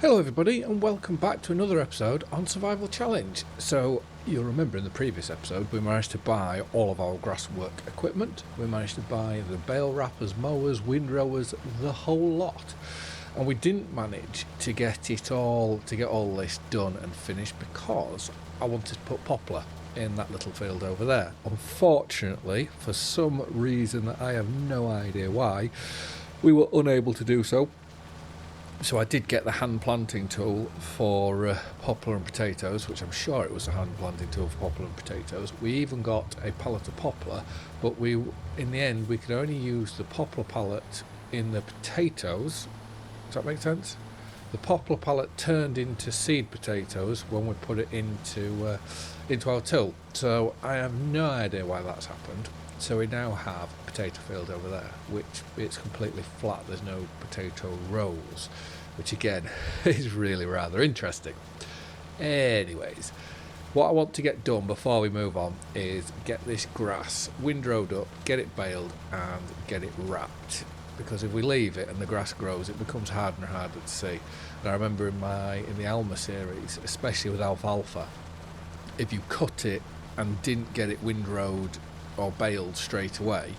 Hello everybody and welcome back to another episode on Survival Challenge. So you'll remember in the previous episode we managed to buy all of our grasswork equipment. We managed to buy the bale wrappers, mowers, windrowers, the whole lot. And we didn't manage to get all this done and finished because I wanted to put poplar in that little field over there. Unfortunately, for some reason that I have no idea why, we were unable to do so. So I did get the hand planting tool for poplar and potatoes, which I'm sure it was a hand planting tool for poplar and potatoes. We even got a pallet of poplar, but in the end we could only use the poplar pallet in the potatoes. Does that make sense? The poplar pallet turned into seed potatoes when we put it into our till. So I have no idea why that's happened. So we now have a potato field over there, which it's completely flat. There's no potato rows, which again is really rather interesting. Anyways, what I want to get done before we move on is get this grass windrowed up, get it baled and get it wrapped. Because if we leave it and the grass grows, it becomes harder and harder to see. And I remember in the Alma series, especially with alfalfa, if you cut it and didn't get it windrowed or baled straight away,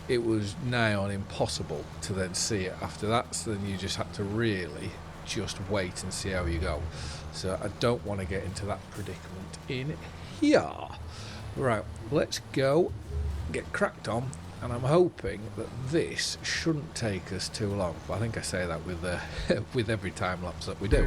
it was nigh on impossible to then see it after that. So then you just had to really just wait and see how you go. So I don't want to get into that predicament in here. Right, let's go get cracked on, and I'm hoping that this shouldn't take us too long. But I think I say that with with every time lapse that we do.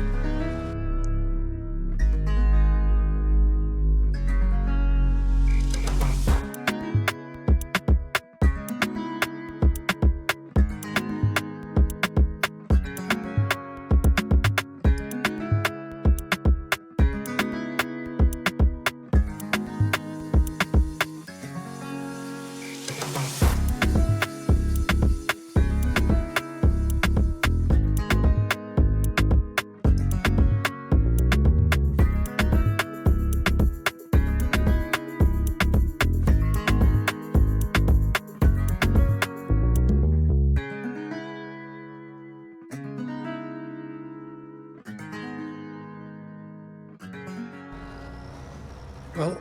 Well,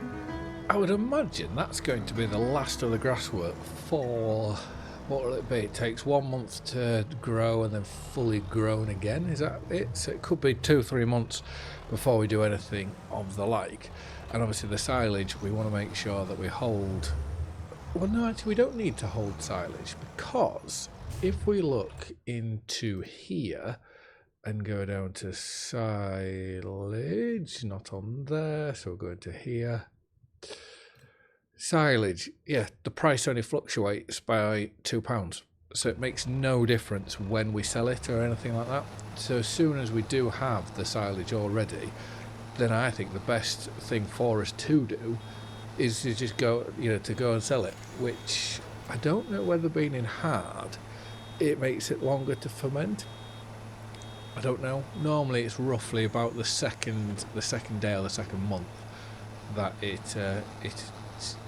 I would imagine that's going to be the last of the grasswork for, what will it be? It takes 1 month to grow and then fully grown again. Is that it? So it could be 2-3 months before we do anything of the like. And obviously the silage, we want to make sure that we hold. Well, no, actually we don't need to hold silage, because if we look into here and go down to silage, not on there, so we'll go into here. Silage, yeah, the price only fluctuates by £2, so it makes no difference when we sell it or anything like that. So as soon as we do have the silage already, then I think the best thing for us to do is to just go, to go and sell it, which I don't know whether being in hard, it makes it longer to ferment. I don't know. Normally it's roughly about the second day or the second month that it's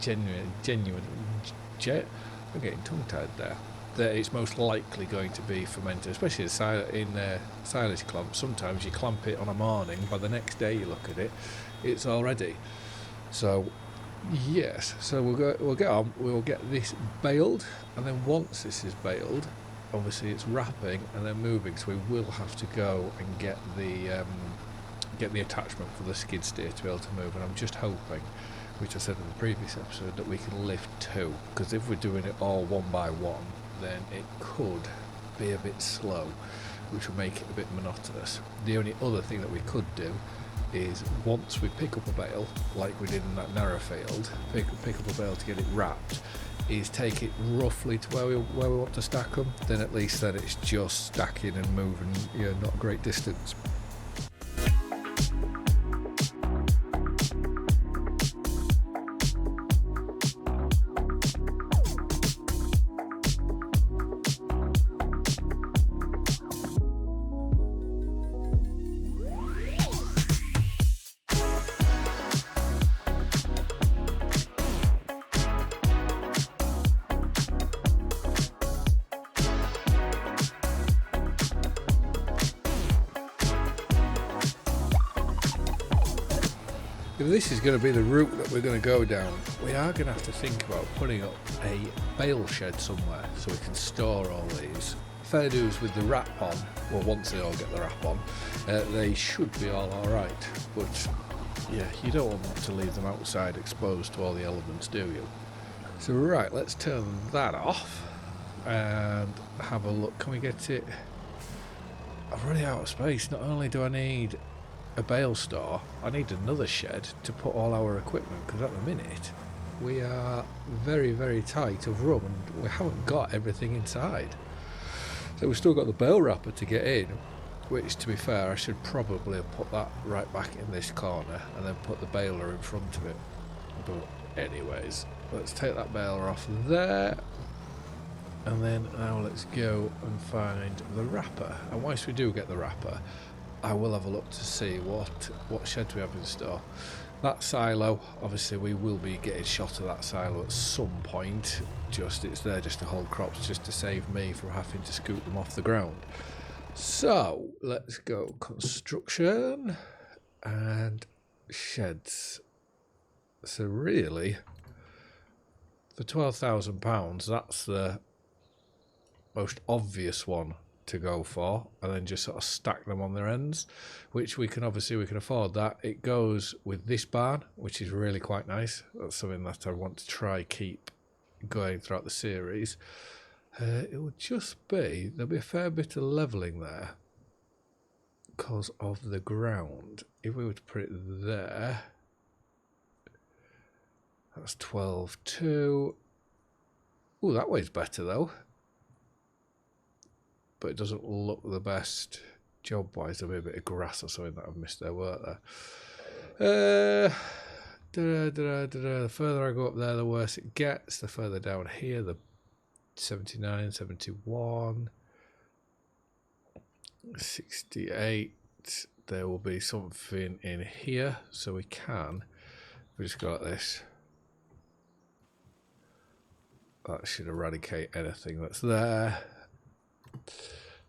genuine. I'm getting tongue-tied there. That it's most likely going to be fermented, especially in silage clamp. Sometimes you clamp it on a morning, by the next day you look at it, it's already. So yes, so we'll get on. We'll get this baled, and then once this is baled, obviously it's wrapping and then moving, so we will have to go and get the attachment for the skid steer to be able to move. And I'm just hoping, which I said in the previous episode, that we can lift 2, because if we're doing it all one by one, then it could be a bit slow, which will make it a bit monotonous. The only other thing that we could do is, once we pick up a bale, like we did in that narrow field, pick up a bale to get it wrapped, is take it roughly to where we want to stack them. Then at least then it's just stacking and moving, not a great distance. if this is going to be the route that we're going to go down, we are going to have to think about putting up a bale shed somewhere so we can store all these. Fair dues with the wrap on, well, once they all get the wrap on, they should be all alright, but yeah, you don't want to leave them outside exposed to all the elements, do you? So right, let's turn that off and have a look. Can we get it? I'm running out of space. Not only do I need a bale store, I need another shed to put all our equipment, because at the minute we are very, very tight of room and we haven't got everything inside. So we've still got the bale wrapper to get in, which, to be fair, I should probably have put that right back in this corner and then put the baler in front of it. But anyways, let's take that baler off there, and then now let's go and find the wrapper. And once we do get the wrapper, I will have a look to see what sheds we have in store. That silo, obviously we will be getting shot of that silo at some point. It's there just to hold crops, just to save me from having to scoot them off the ground. So let's go construction and sheds. So really, for £12,000, that's the most obvious one to go for, and then just sort of stack them on their ends, which we can afford that. It goes with this barn, which is really quite nice. That's something that I want to try keep going throughout the series. It will just be, there'll be a fair bit of levelling there because of the ground. If we were to put it there, that's 12.2. Oh, that way's better though, but it doesn't look the best job wise. There'll be a bit of grass or something that I've missed their work there. The further I go up there, the worse it gets. The further down here, the 79, 71, 68. There will be something in here, so we just go like this. That should eradicate anything that's there.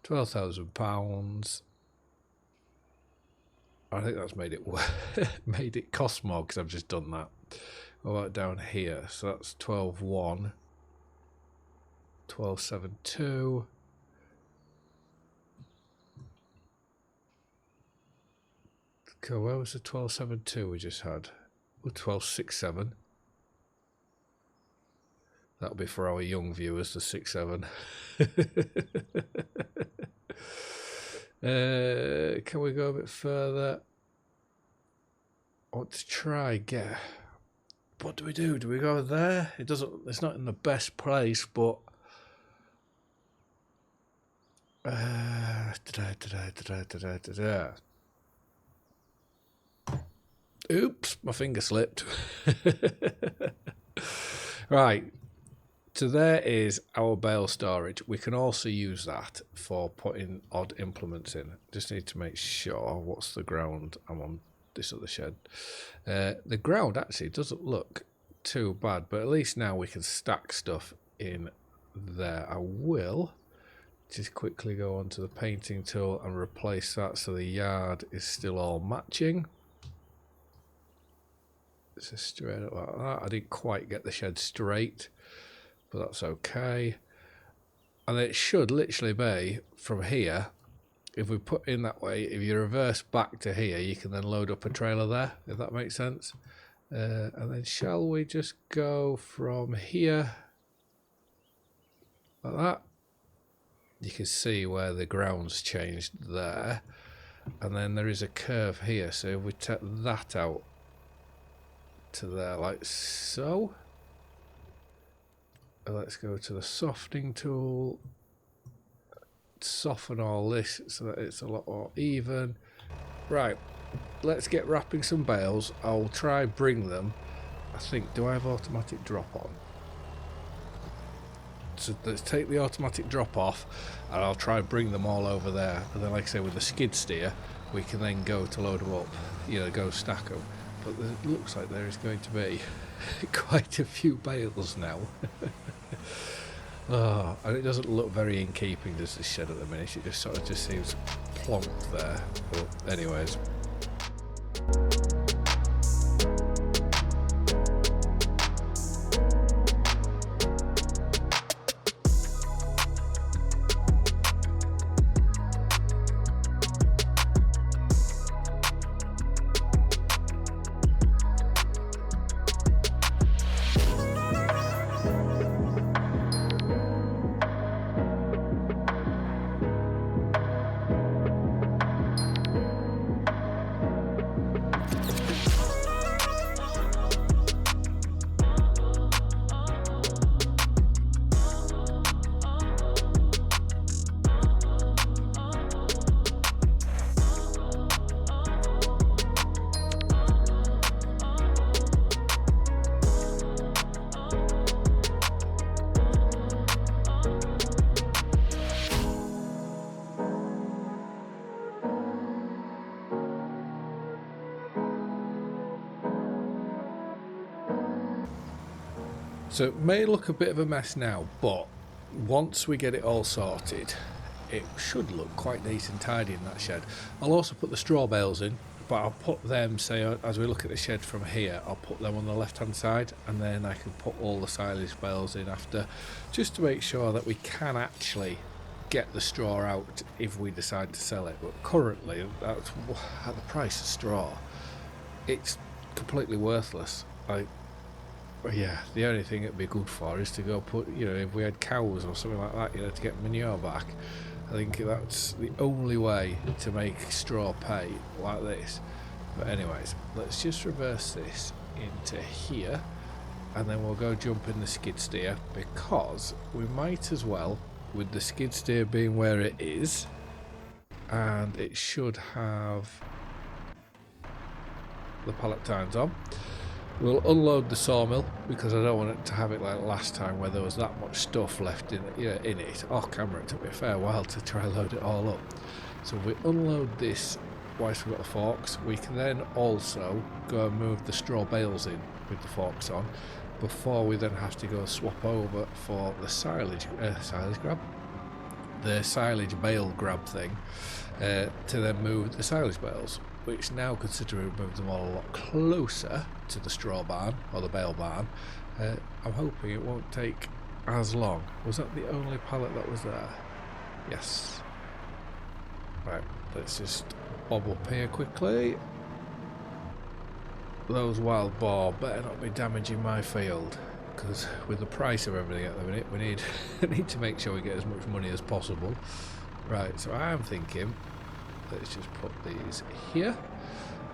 £12,000. I think that's made it cost more because I've just done that. What about down here? So that's 12.1, 12.72. Okay, where was the 12.72 we just had? Oh, 12.67. That'll be for our young viewers, the 6.7. Can we go a bit further? I want to try get. What do we do? Do we go there? It's not in the best place, but oops, my finger slipped. Right. So there is our bale storage. We can also use that for putting odd implements in. Just need to make sure what's the ground. I'm on this other shed. The ground actually doesn't look too bad, but at least now we can stack stuff in there. I will just quickly go onto the painting tool and replace that so the yard is still all matching. So straight up like that. I didn't quite get the shed straight, but that's okay. And it should literally be from here. If we put in that way, if you reverse back to here, you can then load up a trailer there, if that makes sense. And then shall we just go from here like that? You can see where the ground's changed there. And then there is a curve here, so if we take that out to there like so. Let's go to the softening tool, soften all this so that it's a lot more even. Right, let's get wrapping some bales. I'll try bring them. I think, do I have automatic drop on? So let's take the automatic drop off and I'll try and bring them all over there. And then, like I say, with the skid steer, we can then go to load them up, go stack them. But it looks like there is going to be quite a few bales now. Oh, and it doesn't look very in keeping, does this shed at the minute? It just sort of seems plonked there. But anyways. So it may look a bit of a mess now, but once we get it all sorted, it should look quite neat and tidy in that shed. I'll also put the straw bales in, but I'll put them, say, as we look at the shed from here, I'll put them on the left hand side, and then I can put all the silage bales in after, just to make sure that we can actually get the straw out if we decide to sell it. But currently, that's, at the price of straw, it's completely worthless. Yeah, the only thing it'd be good for is to go put, if we had cows or something like that, to get manure back. I think that's the only way to make straw pay like this. But anyways, let's just reverse this into here, and then we'll go jump in the skid steer, because we might as well, with the skid steer being where it is, and it should have the pallet tines on. We'll unload the sawmill, because I don't want it to have it like last time where there was that much stuff left in it. Off camera, it took me a fair while to try and load it all up. So if we unload this whilst we've got the forks, we can then also go and move the straw bales in with the forks on, before we then have to go swap over for the silage bale grab thing, to then move the silage bales, which now, considering we've moved them all a lot closer to the straw barn, or the bale barn, I'm hoping it won't take as long. Was that the only pallet that was there? Yes. Right, let's just bob up here quickly. Those wild boar better not be damaging my field, because with the price of everything at the minute, we need to make sure we get as much money as possible. Right, so I'm thinking, let's just put these here.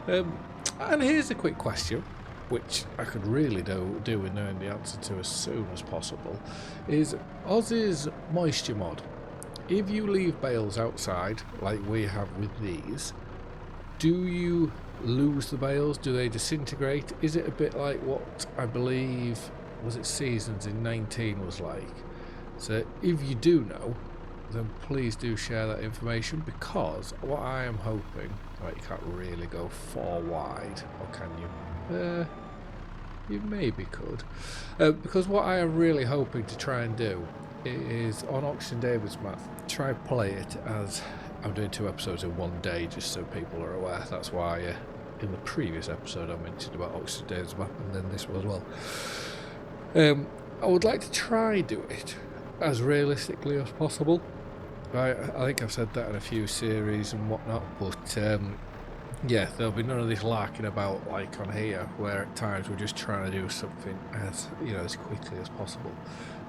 And here's a quick question, which I could really do with knowing the answer to as soon as possible, is Oz's moisture mod. If you leave bales outside, like we have with these, do you lose the bales? Do they disintegrate? Is it a bit like what I believe, was it Seasons in 19 was like? So if you do know, then please do share that information, because what I am hoping, right, you can't really go 4 wide, or can you? You maybe could, because what I am really hoping to try and do is, on Homestead Map, try and play it as I'm doing 2 episodes in one day, just so people are aware. That's why in the previous episode I mentioned about Homestead Map, and then this one as well. I would like to try do it as realistically as possible. I think I've said that in a few series and whatnot, but yeah, there'll be none of this larking about like on here, where at times we're just trying to do something as as quickly as possible.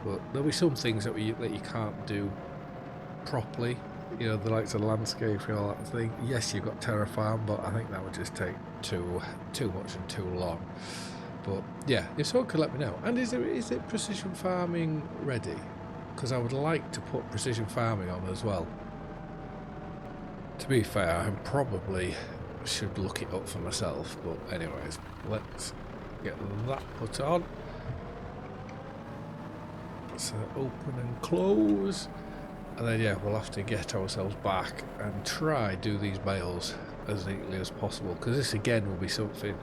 But there'll be some things that you can't do properly. The likes of landscaping, all that thing. Yes, you've got Terra Farm, but I think that would just take too much and too long. But yeah, if someone could let me know. And is it precision farming ready? Because I would like to put precision farming on as well. To be fair, I probably should look it up for myself, but anyways, let's get that put on. So open and close, and then yeah, we'll have to get ourselves back and try do these bales as neatly as possible, because this again will be something,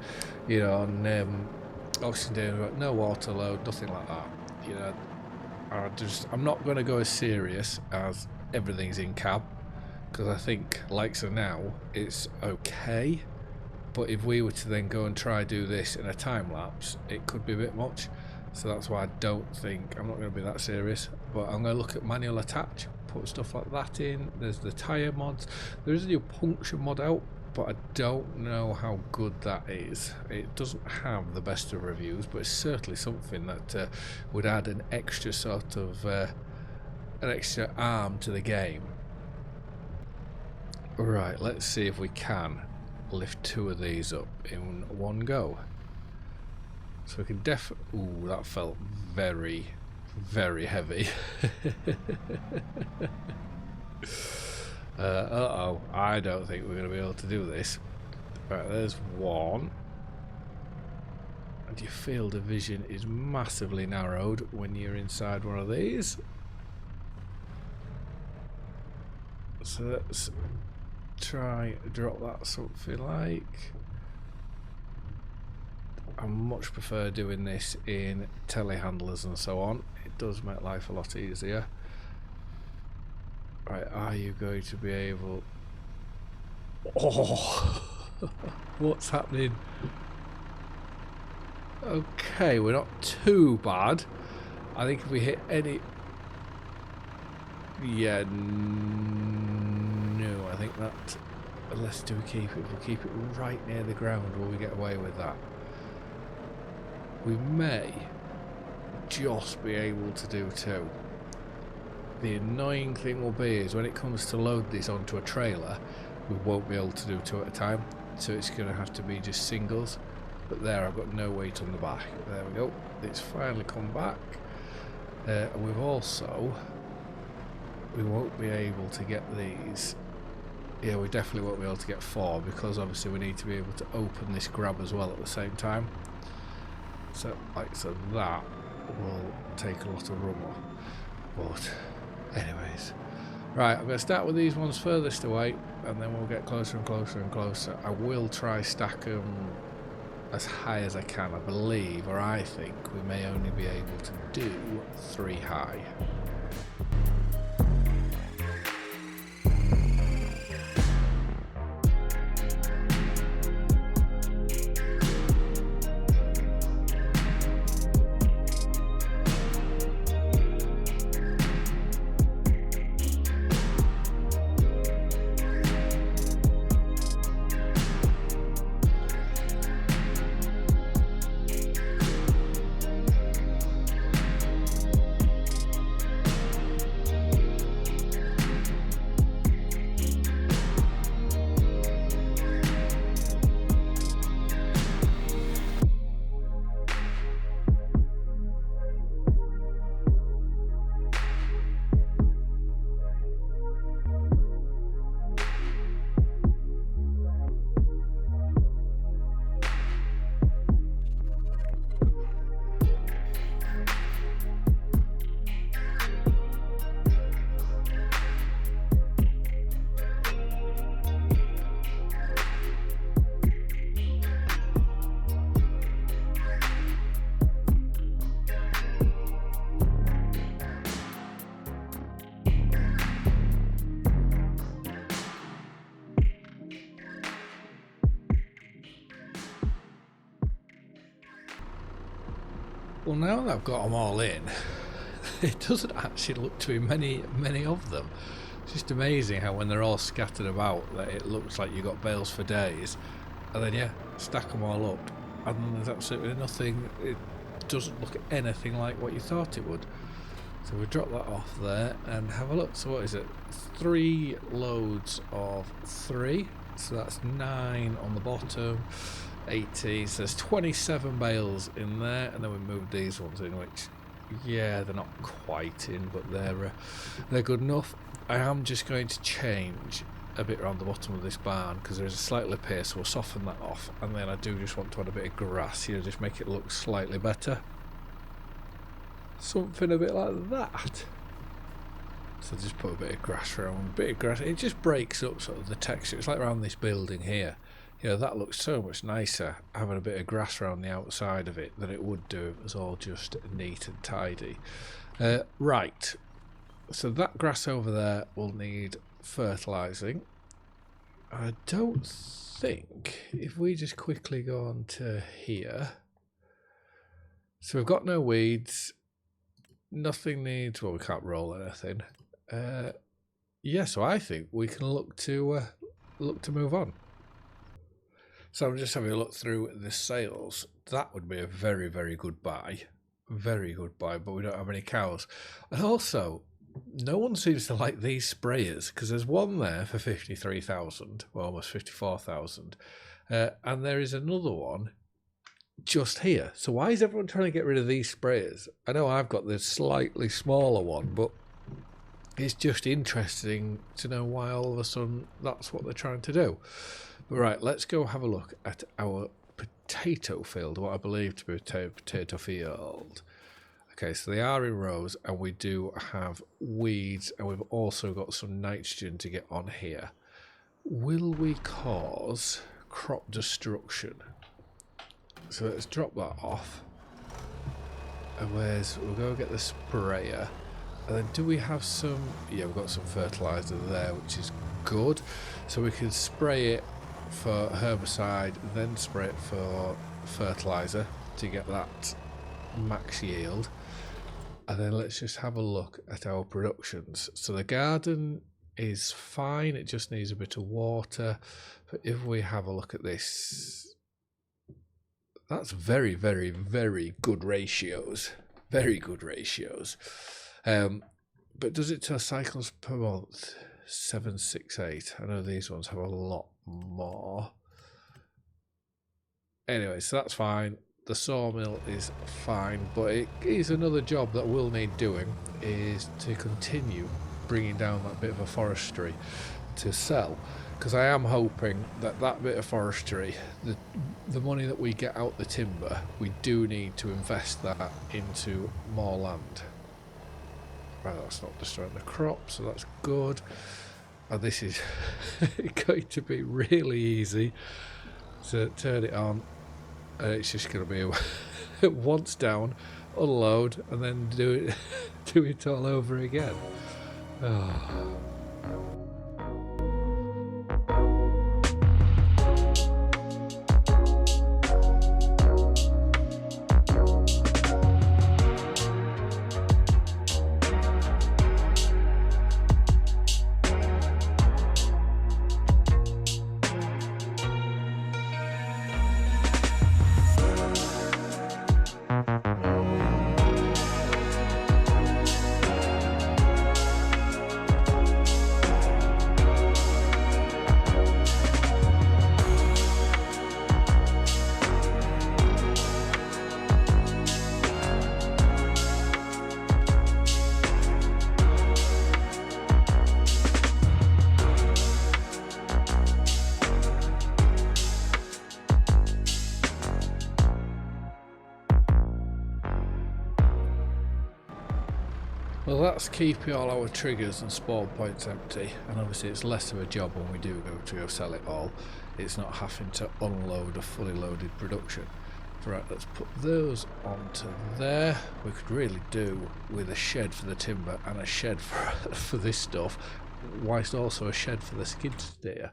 on Auction Day, no water load, nothing like that. I'm not going to go as serious as everything's in cab, because I think, like so now, it's okay. But if we were to then go and try do this in a time lapse, it could be a bit much. So that's why I'm not going to be that serious. But I'm going to look at manual attach, put stuff like that in. There's the tyre mods. There is a new puncture mod out, but I don't know how good that is. It doesn't have the best of reviews, but it's certainly something that would add an extra sort of an extra arm to the game. Right, let's see if we can lift 2 of these up in one go. So we can ooh, that felt very, very heavy. Uh-oh, I don't think we're going to be able to do this. Right, there's one. And your field of vision is massively narrowed when you're inside one of these. So let's try drop that something like I much prefer doing this in telehandlers and so on. It does make life a lot easier. Right, are you going to be able... Oh! What's happening? Okay, we're not too bad. I think if we hit any... Yeah, no, I think that... Unless do we keep it? If we keep it right near the ground, will we get away with that? We may just be able to do two. The annoying thing will be is when it comes to load this onto a trailer, we won't be able to do two at a time, so it's going to have to be just singles. But there, I've got no weight on the back. There we go. It's finally come back. And we've also... We won't be able to get these... Yeah, we definitely won't be able to get four, because obviously we need to be able to open this grab as well at the same time. So, so that will take a lot of room off. But, anyways. Right, I'm going to start with these ones furthest away, and then we'll get closer and closer and closer. I will try stack them as high as I can, I believe, or I think we may only be able to do 3 high. Well, now that I've got them all in, it doesn't actually look to be many of them. It's just amazing how when they're all scattered about, that it looks like you've got bales for days. And then, yeah, stack them all up. And then there's absolutely nothing. It doesn't look anything like what you thought it would. So we drop that off there and have a look. So what is it? 3 loads of 3. So that's 9 on the bottom. 80, so there's 27 bales in there, and then we moved these ones in, which, yeah, they're not quite in, but they're good enough. I am just going to change a bit around the bottom of this barn, because there is a slight lip here, so we'll soften that off, and then I do just want to add a bit of grass here, just make it look slightly better. Something a bit like that. So just put a bit of grass around, a bit of grass, it just breaks up sort of the texture. It's like around this building here. You know, that looks so much nicer having a bit of grass around the outside of it than it would do if it was all just neat and tidy. Right, so that grass over there will need fertilising. I don't think, if we just quickly go on to here, so we've got no weeds, nothing needs, well, we can't roll anything. Yeah, so I think we can look to move on. So I'm just having a look through the sales. That would be a very, very good buy. Very good buy, but we don't have any cows. And also, no one seems to like these sprayers, because there's one there for 53,000, well, almost 54,000. And there is another one just here. So why is everyone trying to get rid of these sprayers? I know I've got the slightly smaller one, but it's just interesting to know why all of a sudden that's what they're trying to do. Right, let's go have a look at our potato field, what I believe to be a potato field. Okay, so they are in rows, and we do have weeds, and we've also got some nitrogen to get on here. Will we cause crop destruction? So let's drop that off. And we'll go get the sprayer. And then do we have some... Yeah, we've got some fertiliser there, which is good. So we can spray it for herbicide, then spray it for fertiliser to get that max yield. And then let's just have a look at our productions. So the garden is fine, it just needs a bit of water. But if we have a look at this, that's very, very, very good ratios. Very good ratios. But does it to cycles per month? 768. I know these ones have a lot more. Anyway, so that's fine. The sawmill is fine, but it is another job that we'll need doing, is to continue bringing down that bit of a forestry to sell, because I am hoping that that bit of forestry, the money that we get out the timber, we do need to invest that into more land. Right, that's not destroying the crop, so that's good. And this is going to be really easy to turn it on, and it's just going to be once down, unload, and then do it all over again. Oh. Well, that's keeping all our triggers and spawn points empty, and obviously it's less of a job when we do go sell it all. It's not having to unload a fully loaded production. Right, let's put those onto there. We could really do with a shed for the timber and a shed for this stuff, whilst also a shed for the skid steer.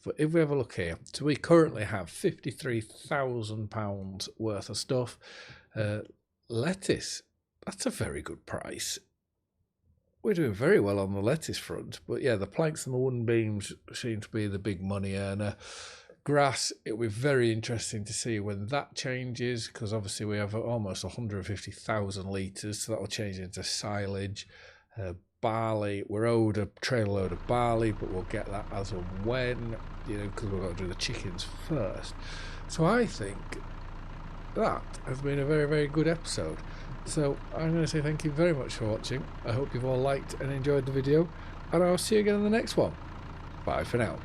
But if we have a look here, so we currently have £53,000 worth of stuff. Lettuce, that's a very good price. We're doing very well on the lettuce front, but yeah, the planks and the wooden beams seem to be the big money earner. Grass, it'll be very interesting to see when that changes, because obviously we have almost 150,000 litres, so that will change into silage. Barley, we're owed a trailer load of barley, but we'll get that as and when, because we've got to do the chickens first. So I think that has been a very, very good episode. So I'm going to say thank you very much for watching. I hope you've all liked and enjoyed the video, and I'll see you again in the next one. Bye for now.